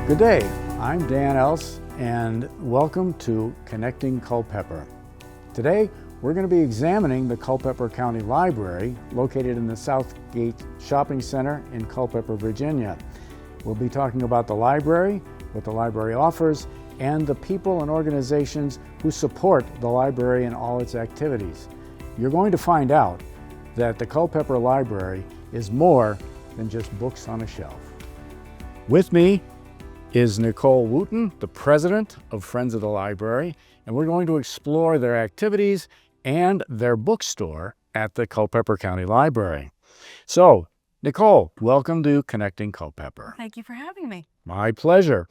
Good day, I'm Dan Else, and welcome to Connecting Culpeper. Today, we're going to be examining the Culpeper County Library, located in the Southgate Shopping Center in Culpeper, Virginia. We'll be talking about the library, what the library offers, and the people and organizations who support the library and all its activities. You're going to find out that the Culpeper Library is more than just books on a shelf. With me is Nicolle Wootten, the president of Friends of the Library, and we're going to explore their activities and their bookstore at the Culpeper County Library. So, Nicolle, welcome to Connecting Culpeper. Thank you for having me. My pleasure.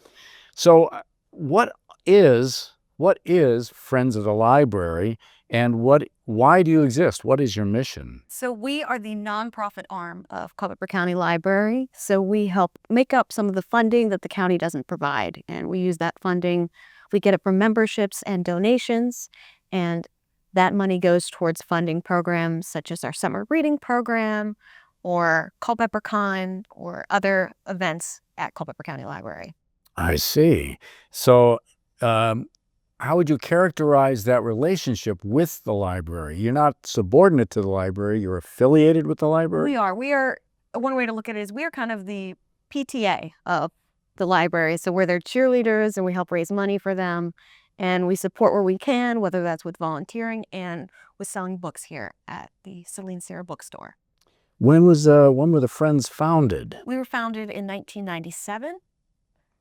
So, what is Friends of the Library, and why do you exist? What is your mission? So we are the nonprofit arm of Culpeper County Library. So we help make up some of the funding that the county doesn't provide. And we use that funding. We get it from memberships and donations. And that money goes towards funding programs such as our summer reading program or Culpeper Con or other events at Culpeper County Library. I see. So, how would you characterize that relationship with the library? You're not subordinate to the library, you're affiliated with the library? We are, one way to look at it is we are kind of the PTA of the library. So we're their cheerleaders and we help raise money for them. And we support where we can, whether that's with volunteering and with selling books here at the Celine Sarah bookstore. When were the Friends founded? We were founded in 1997.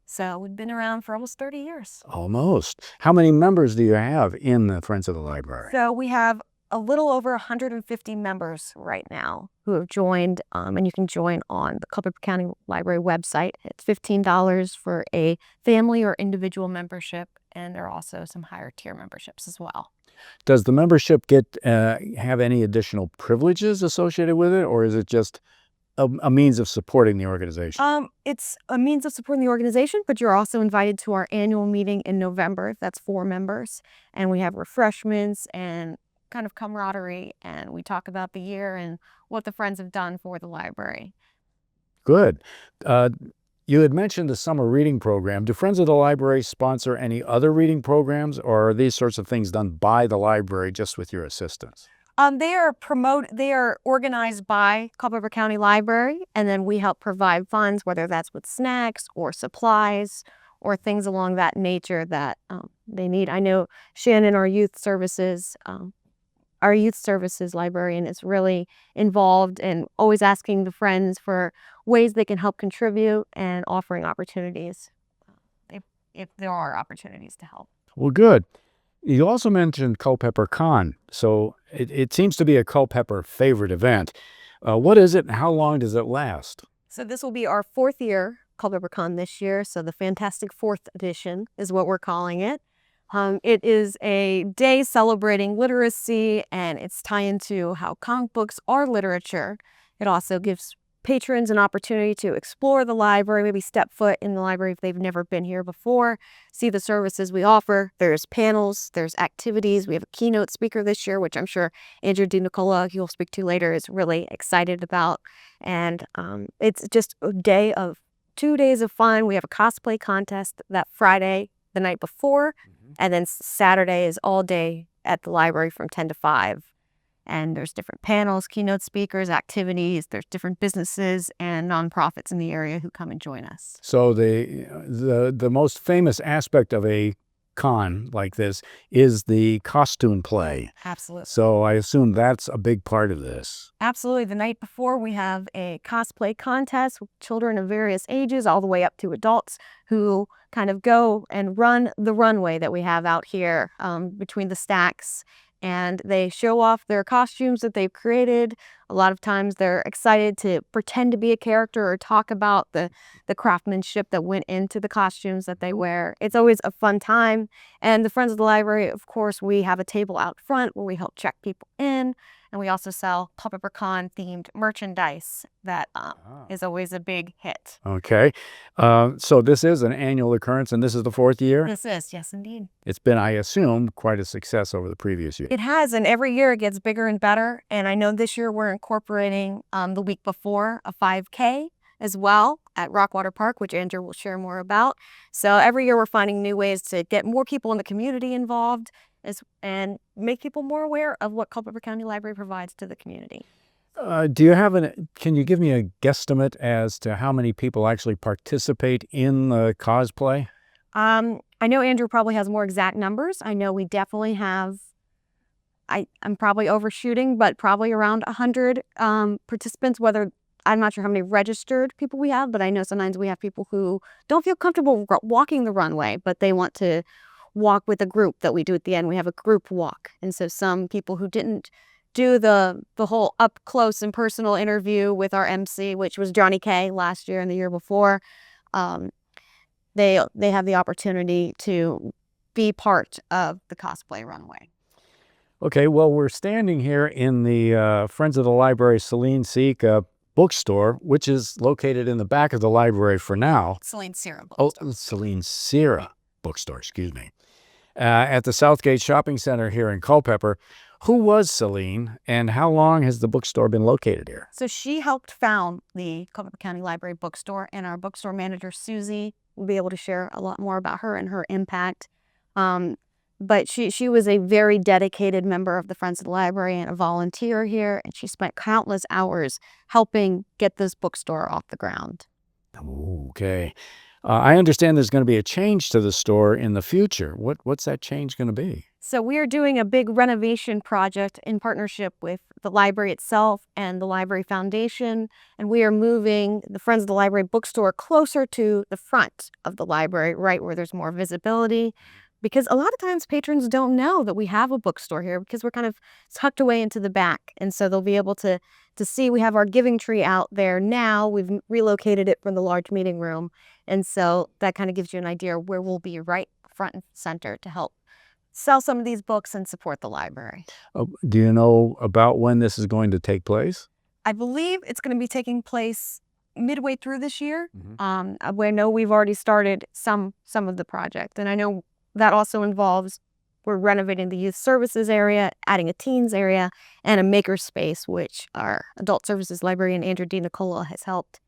So we've been around for almost 30 years. Almost. How many members do you have in the Friends of the Library? So we have a little over 150 members right now who have joined, and you can join on the Culpeper County Library website. It's $15 for a family or individual membership, and there are also some higher tier memberships as well. Does the membership have any additional privileges associated with it, or is it just a means of supporting the organization? It's a means of supporting the organization, but you're also invited to our annual meeting in November. That's for members. And we have refreshments and kind of camaraderie. And we talk about the year and what the Friends have done for the library. Good. You had mentioned the summer reading program. Do Friends of the Library sponsor any other reading programs, or are these sorts of things done by the library just with your assistance? They are organized by Culpeper County Library, and then we help provide funds, whether that's with snacks or supplies or things along that nature that they need. I know Shannon, our youth services librarian, is really involved and always asking the Friends for ways they can help contribute and offering opportunities if there are opportunities to help. Well, good. You also mentioned Culpeper Con, so it seems to be a Culpeper favorite event. What is it and how long does it last? So this will be our fourth year, Culpeper Con this year, so the Fantastic Fourth Edition is what we're calling it. It is a day celebrating literacy, and it's tied into how comic books are literature. It also gives patrons an opportunity to explore the library, maybe step foot in the library if they've never been here before, see the services we offer. There's panels, there's activities. We have a keynote speaker this year, which I'm sure Andrew DeNicola, who we'll speak to later, is really excited about. And it's just 2 days of fun. We have a cosplay contest that Friday, the night before, and then Saturday is all day at the library from 10 to 5. And there's different panels, keynote speakers, activities. There's different businesses and nonprofits in the area who come and join us. So the most famous aspect of a con like this is the costume play. Absolutely. So I assume that's a big part of this. Absolutely. The night before, we have a cosplay contest with children of various ages, all the way up to adults who kind of go and run the runway that we have out here between the stacks. And they show off their costumes that they've created. A lot of times they're excited to pretend to be a character or talk about the craftsmanship that went into the costumes that they wear. It's always a fun time. And the Friends of the Library, of course, we have a table out front where we help check people in. And we also sell Culpeper Con themed merchandise that is always a big hit. Okay. So this is an annual occurrence, and this is the fourth year? This is, yes, indeed. It's been, I assume, quite a success over the previous year. It has, and every year it gets bigger and better. And I know this year we're incorporating the week before a 5K as well at Rockwater Park, which Andrew will share more about. So every year we're finding new ways to get more people in the community involved and make people more aware of what Culpeper County Library provides to the community. Do you have can you give me a guesstimate as to how many people actually participate in the cosplay? I know Andrew probably has more exact numbers. I know we definitely have, I'm probably overshooting, but probably around 100 participants, I'm not sure how many registered people we have, but I know sometimes we have people who don't feel comfortable walking the runway, but they want to walk with a group that we do at the end. We have a group walk. And so some people who didn't do the whole up close and personal interview with our MC, which was Johnny K last year and the year before, they have the opportunity to be part of the cosplay runway. Okay, well, we're standing here in the Friends of the Library Celine Sika bookstore, which is located in the back of the library for now. Celine Sierra bookstore. Oh, Celine Sierra bookstore, excuse me. At the Southgate Shopping Center here in Culpeper. Who was Celine, and how long has the bookstore been located here? So she helped found the Culpeper County Library bookstore, and our bookstore manager, Susie, will be able to share a lot more about her and her impact. But she was a very dedicated member of the Friends of the Library and a volunteer here, and she spent countless hours helping get this bookstore off the ground. Okay. I understand there's going to be a change to the store in the future. What's that change going to be? So we are doing a big renovation project in partnership with the library itself and the Library Foundation, and we are moving the Friends of the Library bookstore closer to the front of the library, right where there's more visibility. Because a lot of times patrons don't know that we have a bookstore here because we're kind of tucked away into the back. And so they'll be able to see we have our giving tree out there now. We've relocated it from the large meeting room. And so that kind of gives you an idea where we'll be right front and center to help sell some of these books and support the library. Do you know about when this is going to take place? I believe it's going to be taking place midway through this year. I know we've already started some of the project. And I know that also involves, we're renovating the youth services area, adding a teens area, and a maker space, which our adult services librarian, Andrew DeNicola, has helped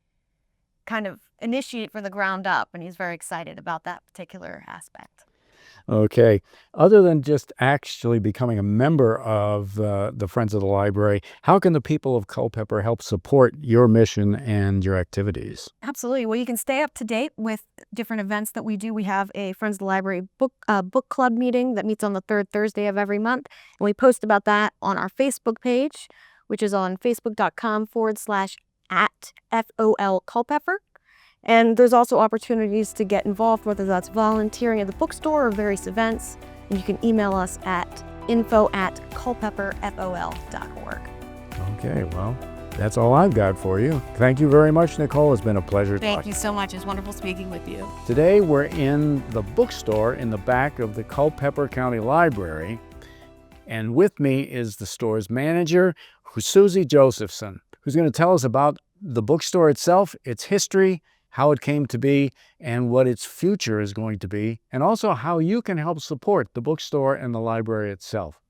kind of initiate from the ground up, and he's very excited about that particular aspect. Okay. Other than just actually becoming a member of the Friends of the Library, how can the people of Culpeper help support your mission and your activities? Absolutely. Well, you can stay up to date with different events that we do. We have a Friends of the Library book club meeting that meets on the third Thursday of every month. And we post about that on our Facebook page, which is on facebook.com/@FOL Culpeper. And there's also opportunities to get involved, whether that's volunteering at the bookstore or various events. And you can email us at info@culpeperfol.org. Okay, well, that's all I've got for you. Thank you very much, Nicolle. It's been a pleasure talking. Thank you so much. It's wonderful speaking with you. Today, we're in the bookstore in the back of the Culpeper County Library. And with me is the store's manager, Susie Josephson, who's going to tell us about the bookstore itself, its history, how it came to be, and what its future is going to be, and also how you can help support the bookstore and the library itself.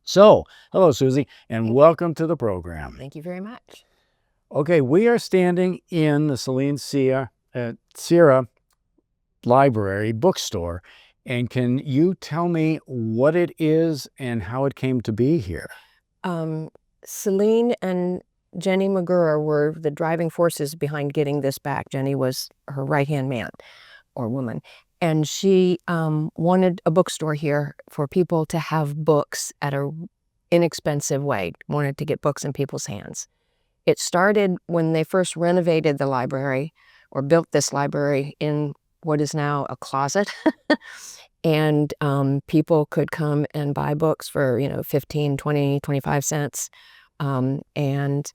So, hello, Susie, and welcome to the program. Thank you very much. Okay, we are standing in the Celine Sierra Library bookstore, and can you tell me what it is and how it came to be here? Celine and Jenny Magura were the driving forces behind getting this back. Jenny was her right-hand man or woman. And she wanted a bookstore here for people to have books at an inexpensive way, wanted to get books in people's hands. It started when they first renovated the library or built this library in what is now a closet. And people could come and buy books for, 15, 20, 25 cents. And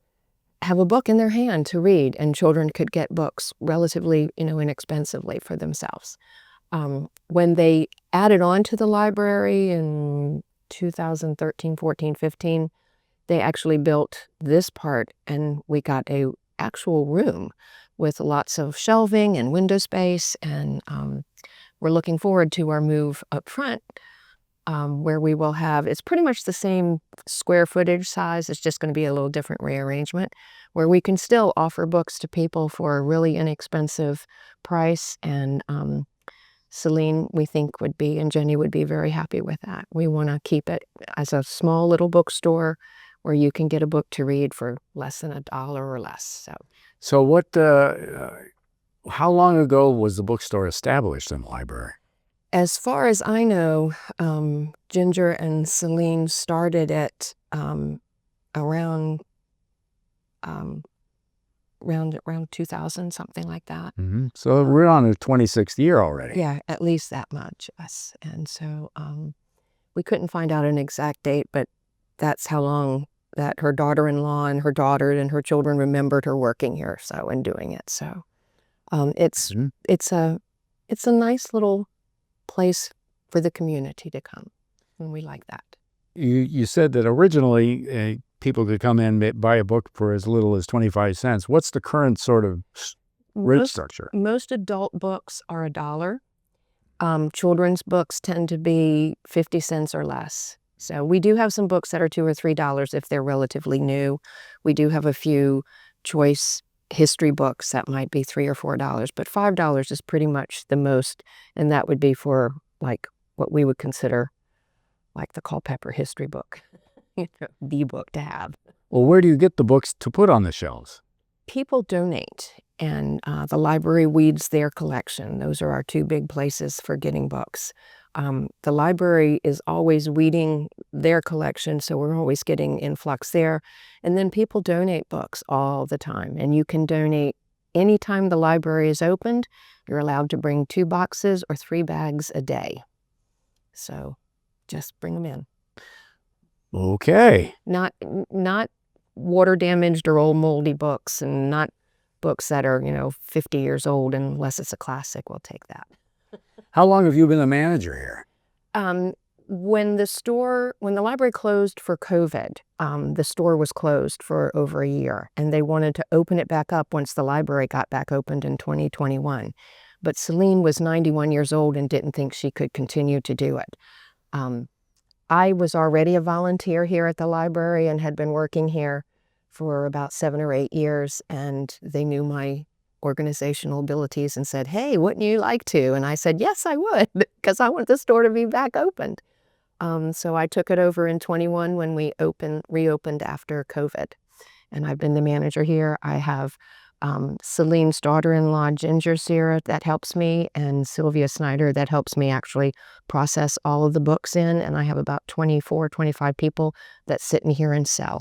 have a book in their hand to read, and children could get books relatively, inexpensively for themselves. When they added on to the library in 2013, 14, 15, they actually built this part, and we got a actual room with lots of shelving and window space, and we're looking forward to our move up front where we will have, it's pretty much the same square footage size, it's just going to be a little different rearrangement, where we can still offer books to people for a really inexpensive price. And Celine, we think, would be, and Jenny would be very happy with that. We want to keep it as a small little bookstore where you can get a book to read for less than $1 or less. So what, how long ago was the bookstore established in the library? As far as I know, Ginger and Celine started it around 2000, something like that. Mm-hmm. So we're on the 26th year already. Yeah, at least that much, yes. And so we couldn't find out an exact date, but that's how long that her daughter-in-law and her daughter and her children remembered her working here, so, and doing it. So it's a nice little place for the community to come, and we like that. You said that originally people could come in, buy a book for as little as 25 cents. What's the current sort of rate structure? Most adult books are $1. Children's books tend to be 50 cents or less. So we do have some books that are $2 or $3 if they're relatively new. We do have a few choice history books that might be $3 or $4, but $5 is pretty much the most, and that would be for like what we would consider like the Culpeper history book, the book to have. Well, where do you get the books to put on the shelves? People donate, and the library weeds their collection. Those are our two big places for getting books. The library is always weeding their collection, so we're always getting influx there. And then people donate books all the time, and you can donate anytime the library is opened. You're allowed to bring 2 boxes or 3 bags a day. So just bring them in. Okay. Not water damaged or old moldy books, and not books that are 50 years old, unless it's a classic. We'll take that. How long have you been the manager here? When the library closed for COVID, the store was closed for over a year, and they wanted to open it back up once the library got back opened in 2021. But Celine was 91 years old and didn't think she could continue to do it. I was already a volunteer here at the library and had been working here for about 7 or 8 years, and they knew my organizational abilities and said, "Hey, wouldn't you like to?" And I said, "Yes, I would," because I want the store to be back opened. So I took it over in 21 when we reopened after COVID, and I've been the manager here. I have Celine's daughter-in-law, Ginger Sierra, that helps me, and Sylvia Snyder that helps me actually process all of the books in, and I have about 24, 25 people that sit in here and sell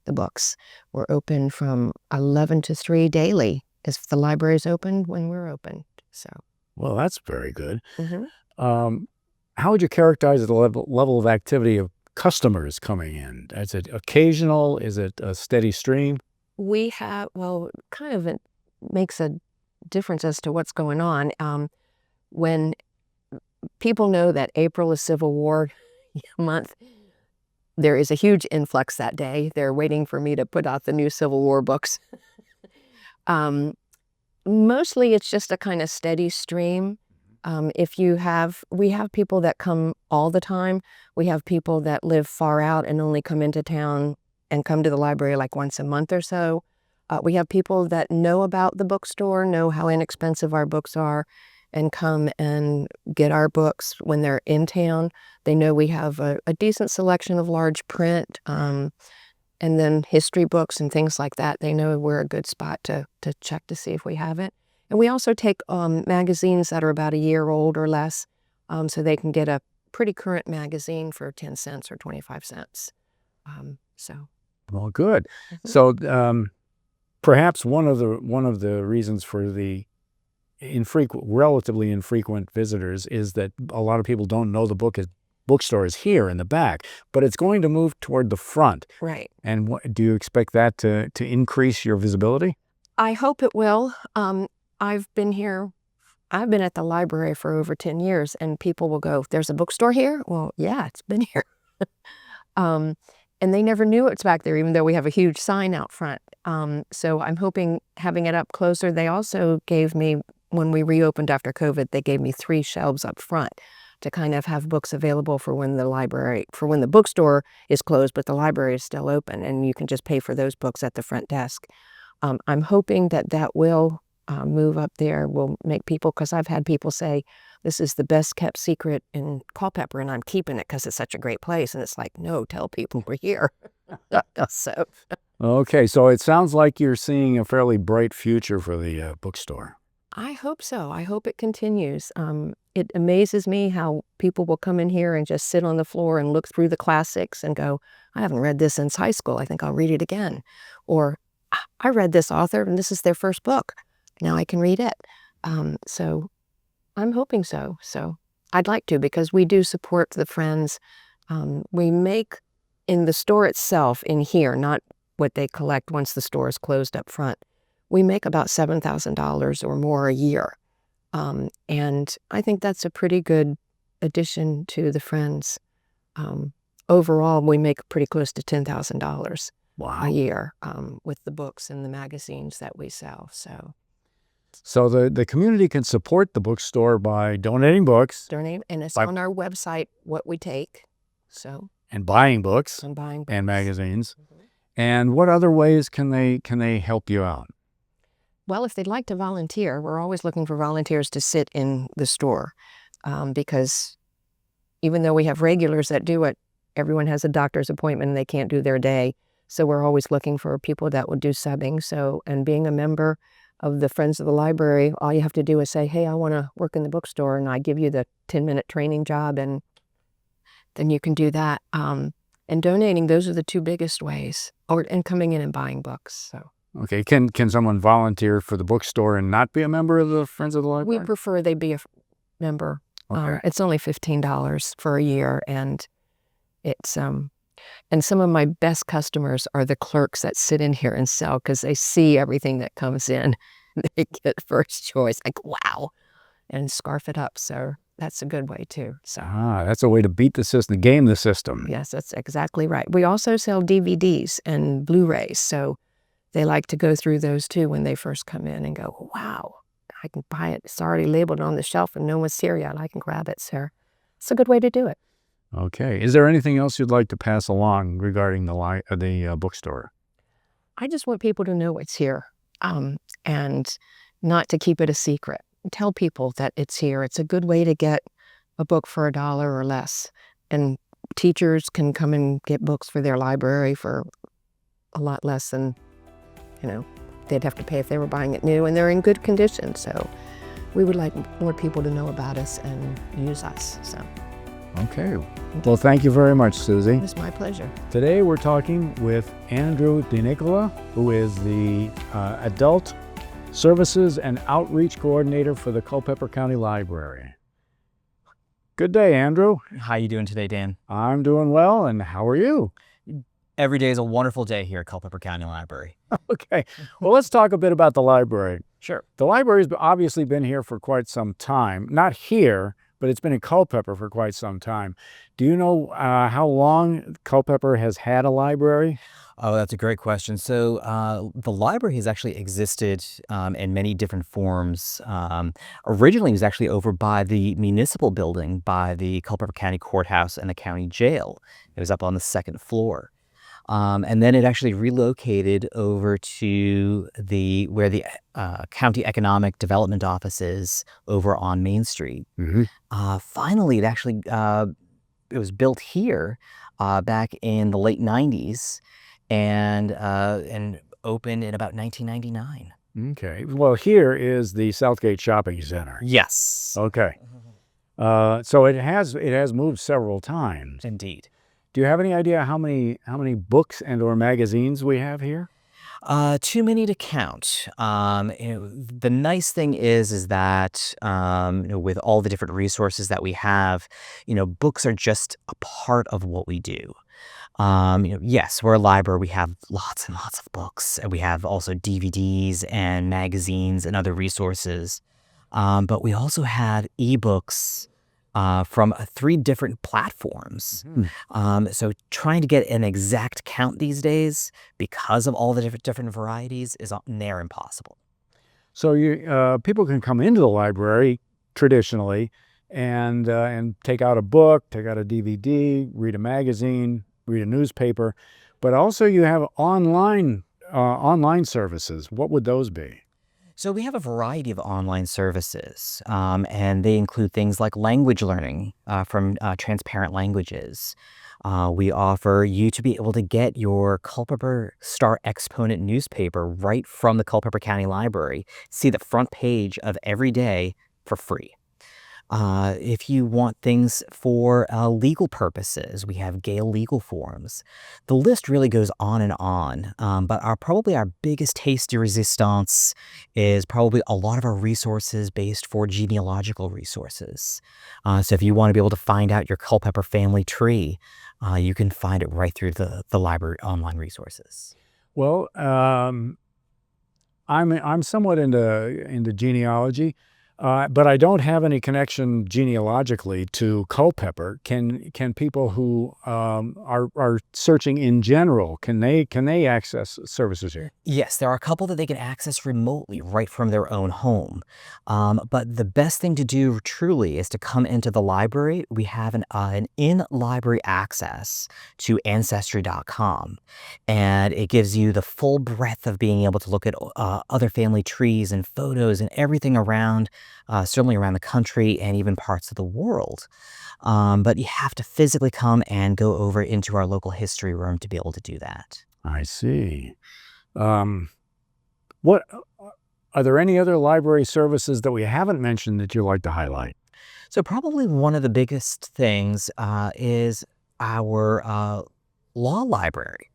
the books. We're open from 11 to 3 daily if the library's open when we're open. So, well, that's very good. mm-hmm. How would you characterize the level of activity of customers coming in? Is it occasional? Is it a steady stream? We have, well, kind of it makes a difference as to what's going on. When people know that April is Civil War month, there is a huge influx that day. They're waiting for me to put out the new Civil War books. Mostly it's just a kind of steady stream. We have people that come all the time. We have people that live far out and only come into town and come to the library like once a month or so. We have people that know about the bookstore, know how inexpensive our books are, and come and get our books when they're in town. They know we have a decent selection of large print, and then history books and things like that. They know we're a good spot to check to see if we have it. And we also take magazines that are about a year old or less, so they can get a pretty current magazine for 10 cents or 25 cents. Well, good. Mm-hmm. So perhaps one of the reasons for the relatively infrequent visitors is that a lot of people don't know the bookstore is here in the back, but it's going to move toward the front. Right. And do you expect that to increase your visibility? I hope it will. I've been at the library for over 10 years, and people will go, "There's a bookstore here?" Well, yeah, it's been here. And they never knew it's back there, even though we have a huge sign out front. So I'm hoping having it up closer. They also gave me, when we reopened after COVID, they gave me 3 shelves up front. to kind of have books available for when the bookstore is closed, but the library is still open, and you can just pay for those books at the front desk. I'm hoping that will move up there, will make people, because I've had people say, this is the best kept secret in Culpeper, and I'm keeping it because it's such a great place. And it's like, no, tell people we're here. So, Okay, so it sounds like you're seeing a fairly bright future for the bookstore. I hope so. I hope it continues. It amazes me how people will come in here and just sit on the floor and look through the classics and go, I haven't read this since high school. I think I'll read it again. Or I read this author and this is their first book. Now I can read it. So I'm hoping so. So I'd like to, because we do support the Friends. We make in the store itself, in here, not what they collect once the store is closed up front, we make about $7,000 or more a year. And I think that's a pretty good addition to the Friends. Overall, we make pretty close to $10,000 a year with the books and the magazines that we sell. So the community can support the bookstore by donating books. And it's on our website what we take. And buying books. And magazines. And what other ways can they help you out? Well, if they'd like to volunteer, we're always looking for volunteers to sit in the store, because even though we have regulars that do it, everyone has a doctor's appointment and they can't do their day. So we're always looking for people that will do subbing. And being a member of the Friends of the Library, all you have to do is say, hey, I want to work in the bookstore, and I give you the 10-minute training job, and then you can do that. And donating, those are the two biggest ways, and coming in and buying books. So. Okay, can someone volunteer for the bookstore and not be a member of the Friends of the Library? We prefer they be a member. Okay. It's only $15 for a year, and it's and some of my best customers are the clerks that sit in here and sell, because they see everything that comes in. They get first choice, like, wow, and scarf it up. So that's a good way too. So that's a way to beat the system, game the system. Yes, that's exactly right. We also sell DVDs and Blu-rays, so they like to go through those too when they first come in and go, wow, I can buy it. It's already labeled on the shelf and no one's here yet. I can grab it, sir. It's a good way to do it. Okay. Is there anything else you'd like to pass along regarding the bookstore? I just want people to know it's here, and not to keep it a secret. Tell people that it's here. It's a good way to get a book for $1 or less. And teachers can come and get books for their library for a lot less than, they'd have to pay if they were buying it new, and they're in good condition. So we would like more people to know about us and use us. So. Okay. Well, thank you very much, Susie. It's my pleasure. Today we're talking with Andrew DeNicola, who is the Adult Services and Outreach Coordinator for the Culpeper County Library. Good day, Andrew. How you doing today, Dan? I'm doing well, and how are you? Every day is a wonderful day here at Culpeper County Library. Okay. Well, let's talk a bit about the library. Sure. The library's obviously been here for quite some time. Not here, but it's been in Culpeper for quite some time. Do you know how long Culpeper has had a library? Oh, that's a great question. So the library has actually existed in many different forms. Originally, it was actually over by the municipal building by the Culpeper County Courthouse and the county jail. It was up on the second floor. And then it actually relocated over to where the County Economic Development Office is over on Main Street. Mm-hmm. Finally, it was built here back in the late 90s and opened in about 1999. Okay. Well, here is the Southgate Shopping Center. Yes. Okay. So it has moved several times. Indeed. Do you have any idea how many books and or magazines we have here? Too many to count. The nice thing is that with all the different resources that we have, books are just a part of what we do. Yes, we're a library. We have lots and lots of books, and we have also DVDs and magazines and other resources. But we also have ebooks from 3 different platforms. Mm-hmm. So trying to get an exact count these days, because of all the different varieties, is near impossible. So people can come into the library traditionally and take out a book, take out a DVD, read a magazine, read a newspaper, but also you have online services. What would those be? So we have a variety of online services, and they include things like language learning from Transparent Languages. We offer you to be able to get your Culpeper Star Exponent newspaper right from the Culpeper County Library. See the front page of every day for free. If you want things for legal purposes, we have Gale legal forms. The list really goes on and on, but probably our biggest taste de resistance is probably a lot of our resources based for genealogical resources. So if you want to be able to find out your Culpeper family tree, you can find it right through the library online resources. Well, I'm somewhat into genealogy, but I don't have any connection genealogically to Culpeper. Can people who are searching in general, can they access services here? Yes, there are a couple that they can access remotely right from their own home. But the best thing to do truly is to come into the library. We have an in-library access to Ancestry.com, and it gives you the full breadth of being able to look at other family trees and photos and everything around, certainly around the country and even parts of the world. But you have to physically come and go over into our local history room to be able to do that. I see. What are there any other library services that we haven't mentioned that you'd like to highlight? So probably one of the biggest things is our law library.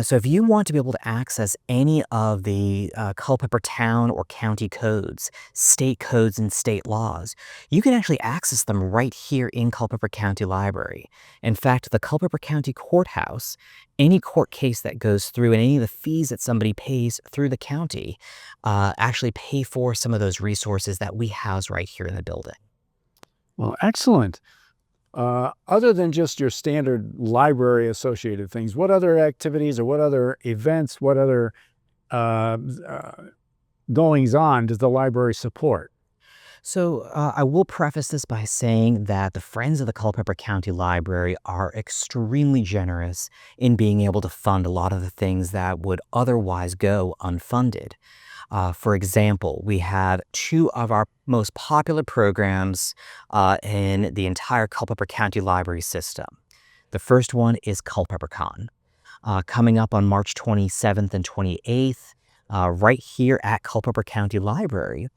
So if you want to be able to access any of the Culpeper town or county codes, state codes, and state laws, you can actually access them right here in Culpeper County Library. In fact, the Culpeper County Courthouse, any court case that goes through and any of the fees that somebody pays through the county actually pay for some of those resources that we house right here in the building. Well, excellent. Other than just your standard library associated things, what other activities or what other events, what other uh, uh, goings on does the library support? So I will preface this by saying that the Friends of the Culpeper County Library are extremely generous in being able to fund a lot of the things that would otherwise go unfunded. For example, we have two of our most popular programs in the entire Culpeper County Library system. The first one is CulpeperCon, coming up on March 27th and 28th, right here at Culpeper County Library.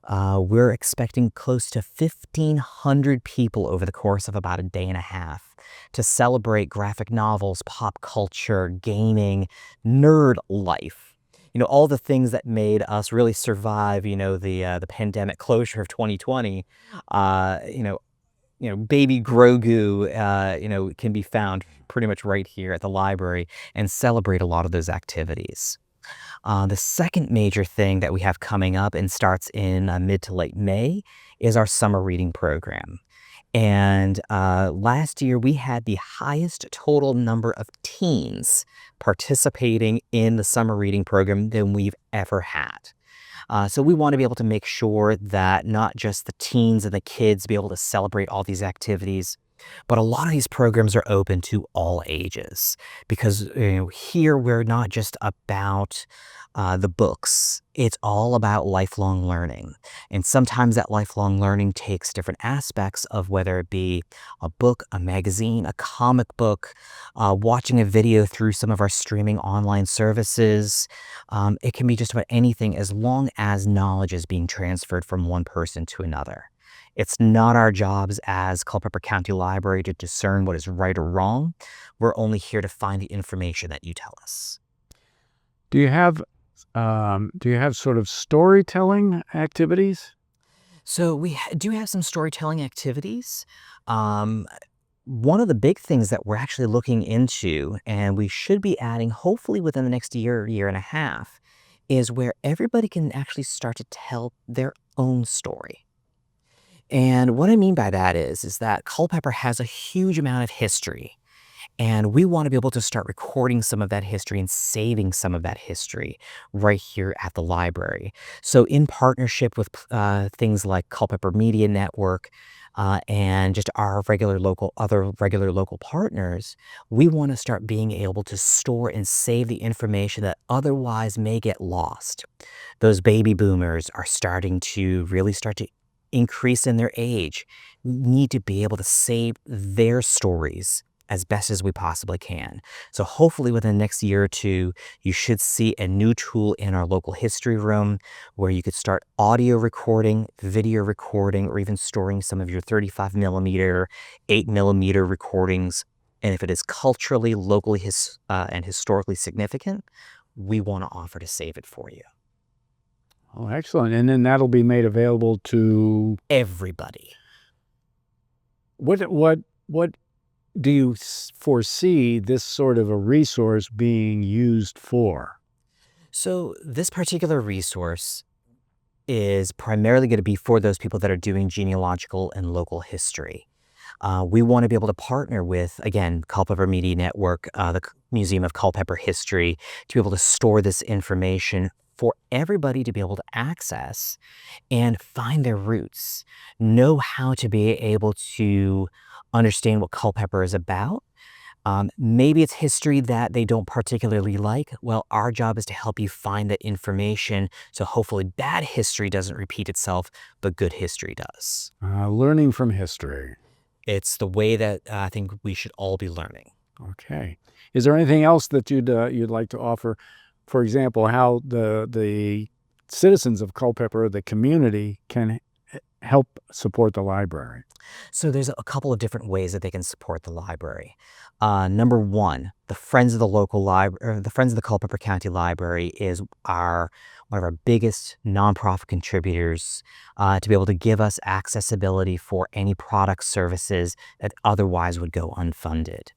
We're expecting close to 1,500 people over the course of about a day and a half to celebrate graphic novels, pop culture, gaming, nerd life. You know, all the things that made us really survive, the pandemic closure of 2020, baby Grogu, can be found pretty much right here at the library and celebrate a lot of those activities. The second major thing that we have coming up and starts in mid to late May is our summer reading program. And last year we had the highest total number of teens participating in the summer reading program than we've ever had. So we want to be able to make sure that not just the teens and the kids be able to celebrate all these activities, but a lot of these programs are open to all ages because here we're not just about the books. It's all about lifelong learning. And sometimes that lifelong learning takes different aspects of whether it be a book, a magazine, a comic book, watching a video through some of our streaming online services. It can be just about anything as long as knowledge is being transferred from one person to another. It's not our jobs as Culpeper County Library to discern what is right or wrong. We're only here to find the information that you tell us. Do you have sort of storytelling activities? So we do have some storytelling activities. One of the big things that we're actually looking into, and we should be adding hopefully within the next year, year and a half, is where everybody can actually start to tell their own story. And what I mean by that is that Culpeper has a huge amount of history. And we want to be able to start recording some of that history and saving some of that history right here at the library. So in partnership with things like Culpeper Media Network and just our other regular local partners, we want to start being able to store and save the information that otherwise may get lost. Those baby boomers are starting to really start to increase in their age. We need to be able to save their stories as best as we possibly can. So hopefully within the next year or two, you should see a new tool in our local history room where you could start audio recording, video recording, or even storing some of your 35 millimeter, 8 millimeter recordings. And if it is culturally, locally, and historically significant, we want to offer to save it for you. Oh, excellent. And then that'll be made available to Everybody. what do you foresee this sort of a resource being used for? So this particular resource is primarily going to be for those people that are doing genealogical and local history. We want to be able to partner with, again, Culpeper Media Network, the Museum of Culpeper History, to be able to store this information for everybody to be able to access and find their roots, know how to be able to understand what Culpeper is about. Maybe it's history that they don't particularly like. Well, our job is to help you find that information so hopefully bad history doesn't repeat itself, but good history does. Learning from history. It's the way that I think we should all be learning. Okay. Is there anything else that you'd like to offer? For example, how the citizens of Culpeper, the community, can help support the library? So there's a couple of different ways that they can support the library. Number one, the Friends of the local library, the Friends of the Culpeper County Library is one of our biggest nonprofit contributors to be able to give us accessibility for any product services that otherwise would go unfunded.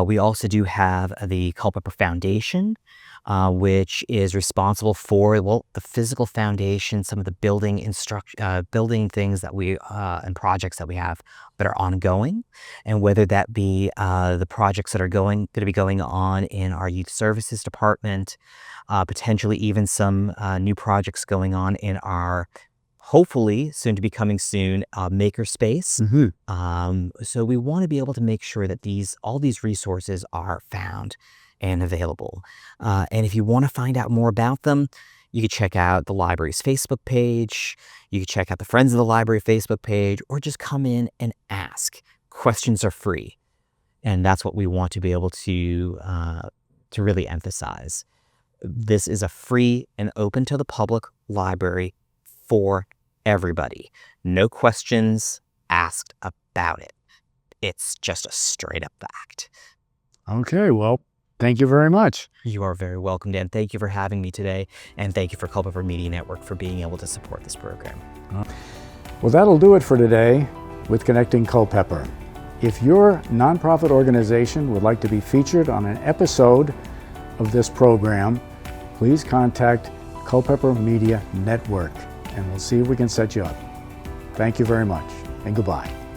We also do have the Culpeper Foundation, which is responsible for, well, the physical foundation, some of the building things that we and projects that we have that are ongoing, and whether that be the projects that are going to be going on in our youth services department, potentially even some new projects going on in our hopefully soon to be coming soon makerspace. So we want to be able to make sure that all these resources are found and available. And if you want to find out more about them, you can check out the library's Facebook page, you can check out the Friends of the Library Facebook page, or just come in and ask. Questions are free. And that's what we want to be able to really emphasize. This is a free and open to the public library for everybody. No questions asked about it. It's just a straight up fact. Okay, well, thank you very much. You are very welcome, Dan. Thank you for having me today, and thank you for Culpeper Media Network for being able to support this program. Well, that'll do it for today with Connecting Culpeper. If your nonprofit organization would like to be featured on an episode of this program, please contact Culpeper Media Network, and we'll see if we can set you up. Thank you very much, and goodbye.